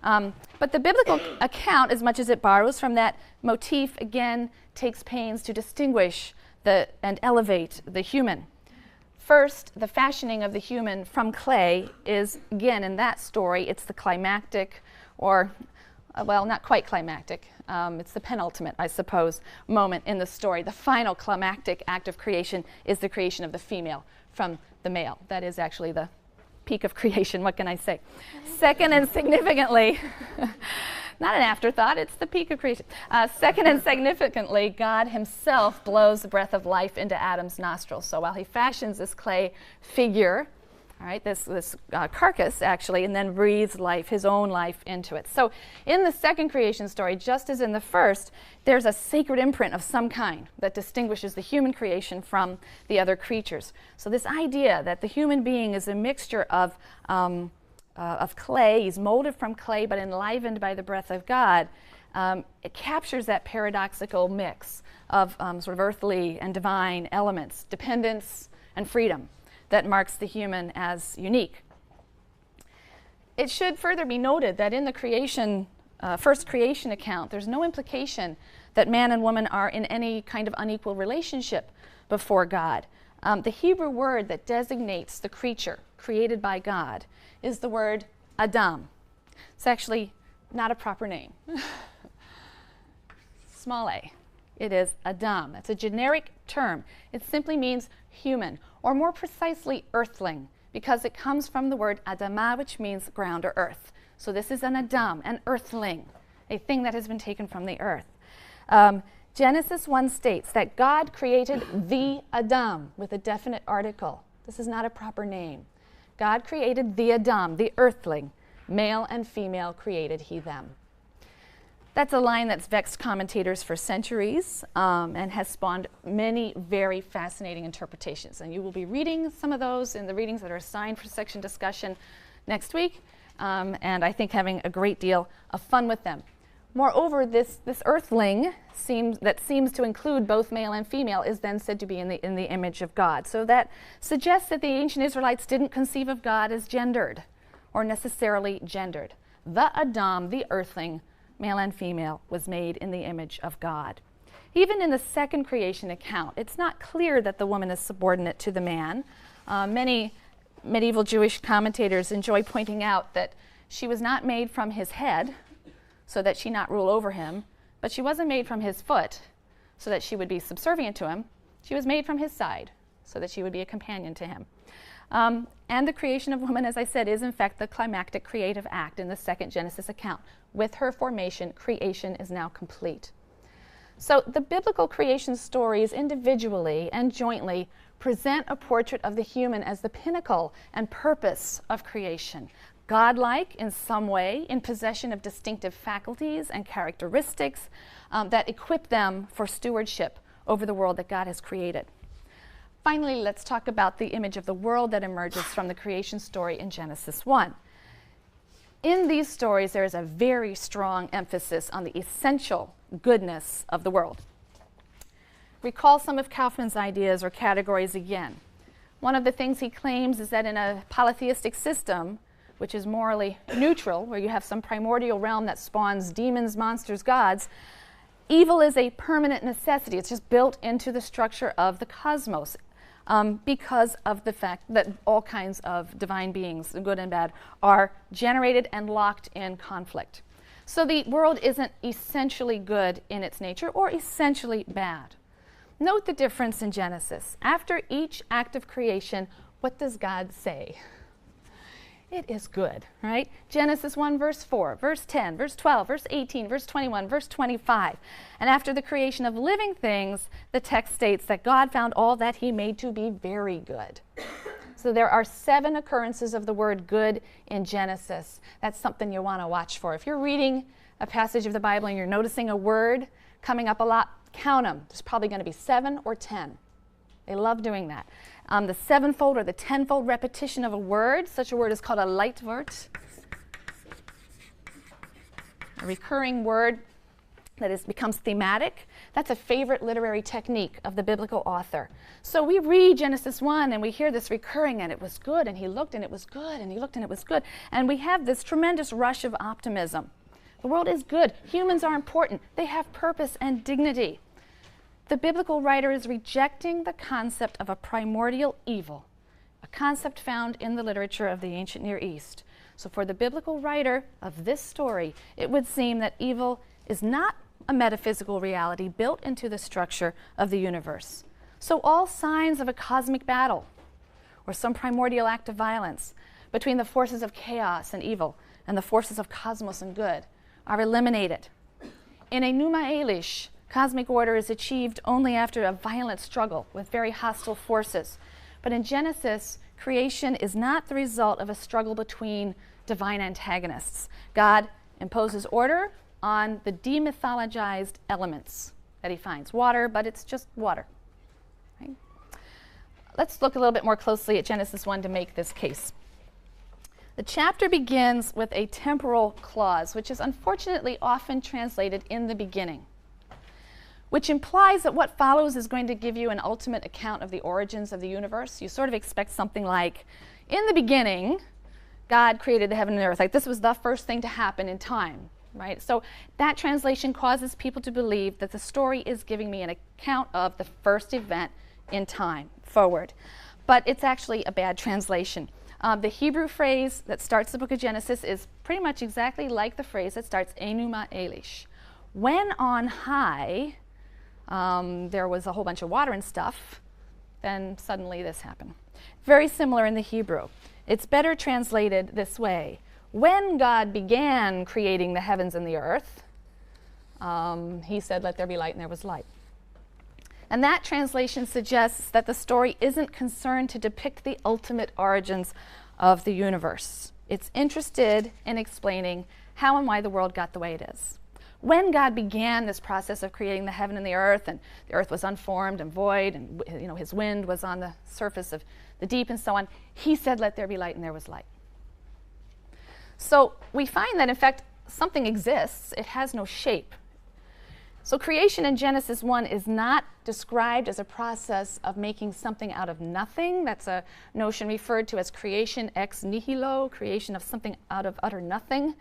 But the biblical account, as much as it borrows from that motif, again takes pains to distinguish and elevate the human. First, the fashioning of the human from clay is, again, in that story, it's the climactic, or, well, not quite climactic. It's the penultimate, I suppose, moment in the story. The final climactic act of creation is the creation of the female from the male. That is actually the peak of creation, what can I say? Second and significantly, not an afterthought, it's the peak of creation. Second and significantly, God himself blows the breath of life into Adam's nostrils. So while he fashions this clay figure, all right, this carcass actually, and then breathes life, his own life into it. So in the second creation story, just as in the first, there's a sacred imprint of some kind that distinguishes the human creation from the other creatures. So this idea that the human being is a mixture of clay, he's molded from clay but enlivened by the breath of God, it captures that paradoxical mix of sort of earthly and divine elements, dependence and freedom, that marks the human as unique. It should further be noted that in the first creation account, there's no implication that man and woman are in any kind of unequal relationship before God. The Hebrew word that designates the creature created by God is the word Adam. It's actually not a proper name. Small a. It is Adam. It's a generic term. It simply means human, or more precisely, earthling, because it comes from the word Adama, which means ground or earth. So this is an Adam, an earthling, a thing that has been taken from the earth. Genesis 1 states that God created the Adam with a definite article. This is not a proper name. God created the Adam, the earthling. Male and female created he them. That's a line that's vexed commentators for centuries and has spawned many very fascinating interpretations. And you will be reading some of those in the readings that are assigned for section discussion next week, and I think having a great deal of fun with them. Moreover, this earthling that seems to include both male and female is then said to be in the image of God. So that suggests that the ancient Israelites didn't conceive of God as gendered or necessarily gendered. The Adam, the earthling, male and female, was made in the image of God. Even in the second creation account, it's not clear that the woman is subordinate to the man. Many medieval Jewish commentators enjoy pointing out that she was not made from his head so that she not rule over him, but she wasn't made from his foot so that she would be subservient to him. She was made from his side so that she would be a companion to him. And the creation of woman, as I said, is in fact the climactic creative act in the second Genesis account. With her formation, creation is now complete. So the biblical creation stories individually and jointly present a portrait of the human as the pinnacle and purpose of creation. Godlike in some way, in possession of distinctive faculties and characteristics that equip them for stewardship over the world that God has created. Finally, let's talk about the image of the world that emerges from the creation story in Genesis 1. In these stories, there is a very strong emphasis on the essential goodness of the world. Recall some of Kaufman's ideas or categories again. One of the things he claims is that in a polytheistic system, which is morally neutral, where you have some primordial realm that spawns demons, monsters, gods, evil is a permanent necessity. It's just built into the structure of the cosmos. Because of the fact that all kinds of divine beings, good and bad, are generated and locked in conflict. So the world isn't essentially good in its nature or essentially bad. Note the difference in Genesis. After each act of creation, what does God say? It is good, right? Genesis 1, verse 4, verse 10, verse 12, verse 18, verse 21, verse 25. And after the creation of living things, the text states that God found all that he made to be very good. So there are 7 occurrences of the word good in Genesis. That's something you want to watch for. If you're reading a passage of the Bible and you're noticing a word coming up a lot, count them. There's probably going to be 7 or 10. They love doing that. The 7-fold or the 10-fold repetition of a word, such a word is called a Leitwort. A recurring word that is, becomes thematic. That's a favorite literary technique of the biblical author. So we read Genesis 1 and we hear this recurring, and it was good, and he looked and it was good, and he looked and it was good. And we have this tremendous rush of optimism. The world is good. Humans are important. They have purpose and dignity. The biblical writer is rejecting the concept of a primordial evil, a concept found in the literature of the ancient Near East. So for the biblical writer of this story, it would seem that evil is not a metaphysical reality built into the structure of the universe. So all signs of a cosmic battle or some primordial act of violence between the forces of chaos and evil and the forces of cosmos and good are eliminated. In Éinnoma Éilís, cosmic order is achieved only after a violent struggle with very hostile forces. But in Genesis, creation is not the result of a struggle between divine antagonists. God imposes order on the demythologized elements that he finds. Water, but it's just water. Right? Let's look a little bit more closely at Genesis 1 to make this case. The chapter begins with a temporal clause, which is unfortunately often translated in the beginning, which implies that what follows is going to give you an ultimate account of the origins of the universe. You sort of expect something like, in the beginning, God created the heaven and the earth. Like this was the first thing to happen in time. Right? So that translation causes people to believe that the story is giving me an account of the first event in time, forward. But it's actually a bad translation. The Hebrew phrase that starts the book of Genesis is pretty much exactly like the phrase that starts Éinnoma Éilís. When on high there was a whole bunch of water and stuff, then suddenly this happened. Very similar in the Hebrew. It's better translated this way. When God began creating the heavens and the earth, he said, "Let there be light," and there was light. And that translation suggests that the story isn't concerned to depict the ultimate origins of the universe. It's interested in explaining how and why the world got the way it is. When God began this process of creating the heaven and the earth was unformed and void, and his wind was on the surface of the deep and so on, he said, "Let there be light," and there was light. So we find that, in fact, something exists. It has no shape. So creation in Genesis 1 is not described as a process of making something out of nothing. That's a notion referred to as creation ex nihilo, creation of something out of utter nothing.